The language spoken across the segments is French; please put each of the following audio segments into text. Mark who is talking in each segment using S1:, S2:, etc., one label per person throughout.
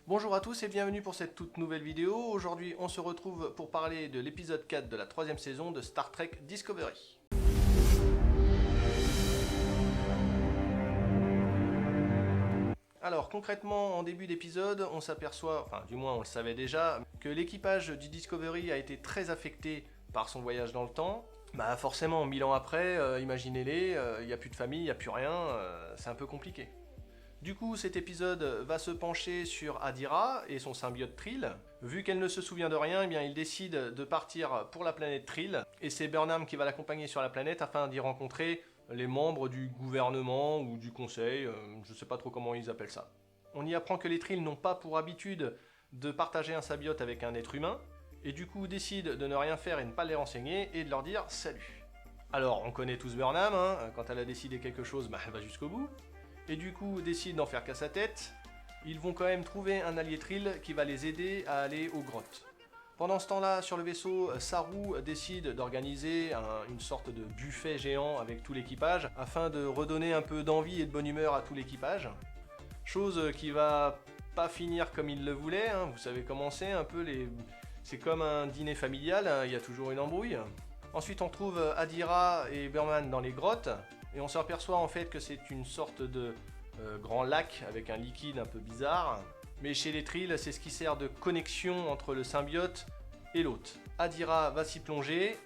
S1: Bonjour à tous et bienvenue pour cette toute nouvelle vidéo. Aujourd'hui on se retrouve pour parler de l'épisode 4 de la 3ème saison de Star Trek Discovery. Alors concrètement en début d'épisode on s'aperçoit, enfin du moins on le savait déjà, que l'équipage du Discovery a été très affecté par son voyage dans le temps. Bah forcément 1000 ans après, imaginez-les, il n'y a plus de famille, il n'y a plus rien, c'est un peu compliqué. Du coup, cet épisode va se pencher sur Adira et son symbiote Trill. Vu qu'elle ne se souvient de rien, eh bien, il décide de partir pour la planète Trill, et c'est Burnham qui va l'accompagner sur la planète afin d'y rencontrer les membres du gouvernement ou du conseil, je sais pas trop comment ils appellent ça. On y apprend que les Trill n'ont pas pour habitude de partager un symbiote avec un être humain, et du coup décident de ne rien faire et ne pas les renseigner, et de leur dire salut. Alors, on connaît tous Burnham, quand elle a décidé quelque chose, elle va jusqu'au bout. Et du coup décident d'en faire qu'à sa tête, ils vont quand même trouver un allié Trill qui va les aider à aller aux grottes. Pendant ce temps-là, sur le vaisseau, Saru décide d'organiser une sorte de buffet géant avec tout l'équipage, afin de redonner un peu d'envie et de bonne humeur à tout l'équipage. Chose qui va pas finir comme il le voulait, vous savez comment c'est, un peu c'est comme un dîner familial, il y a toujours une embrouille. Ensuite on trouve Adira et Burnham dans les grottes, et on s'aperçoit en fait que c'est une sorte de grand lac avec un liquide un peu bizarre. Mais chez les Trill, c'est ce qui sert de connexion entre le symbiote et l'hôte. Adira va s'y plonger,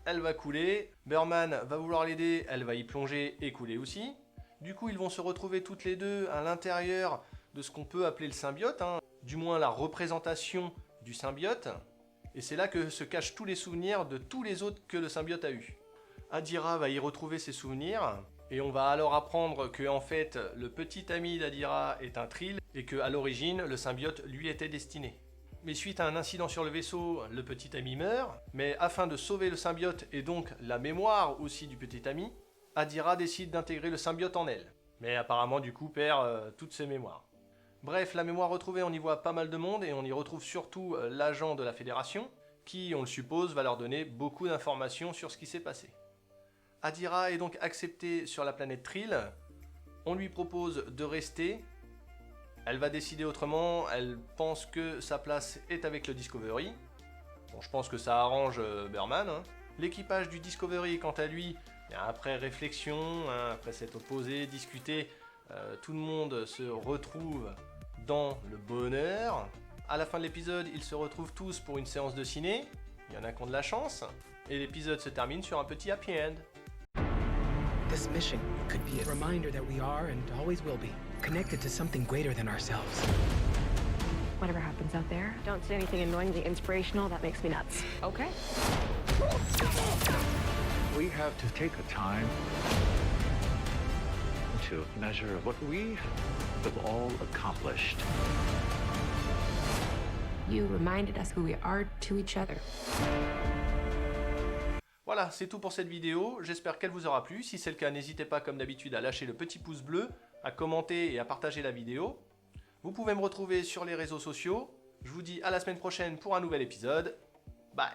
S1: elle va couler. Burnham va vouloir l'aider, elle va y plonger et couler aussi. Du coup, ils vont se retrouver toutes les deux à l'intérieur de ce qu'on peut appeler le symbiote, du moins la représentation du symbiote. Et c'est là que se cachent tous les souvenirs de tous les autres que le symbiote a eu. Adira va y retrouver ses souvenirs, et on va alors apprendre que en fait le petit ami d'Adira est un Trill, et que à l'origine le symbiote lui était destiné. Mais suite à un incident sur le vaisseau, le petit ami meurt, mais afin de sauver le symbiote et donc la mémoire aussi du petit ami, Adira décide d'intégrer le symbiote en elle. Mais apparemment du coup perd toutes ses mémoires. Bref, la mémoire retrouvée, on y voit pas mal de monde, et on y retrouve surtout l'agent de la Fédération, qui, on le suppose, va leur donner beaucoup d'informations sur ce qui s'est passé. Adira est donc acceptée sur la planète Trill, on lui propose de rester, elle va décider autrement, elle pense que sa place est avec le Discovery. Bon, je pense que ça arrange Burnham. L'équipage du Discovery, quant à lui, après réflexion, après s'être opposé, discuté, tout le monde se retrouve dans le bonheur. À la fin de l'épisode, ils se retrouvent tous pour une séance de ciné, il y en a qui ont de la chance, et l'épisode se termine sur un petit happy end.
S2: This mission could be a reminder that we are and always will be connected to something greater than ourselves.
S3: Whatever happens out there, don't say anything annoyingly inspirational. That makes me nuts. Okay?
S4: We have to take the time to measure what we have all accomplished.
S3: You reminded us who we are to each other.
S1: Voilà, c'est tout pour cette vidéo, j'espère qu'elle vous aura plu. Si c'est le cas, n'hésitez pas comme d'habitude à lâcher le petit pouce bleu, à commenter et à partager la vidéo. Vous pouvez me retrouver sur les réseaux sociaux. Je vous dis à la semaine prochaine pour un nouvel épisode. Bye!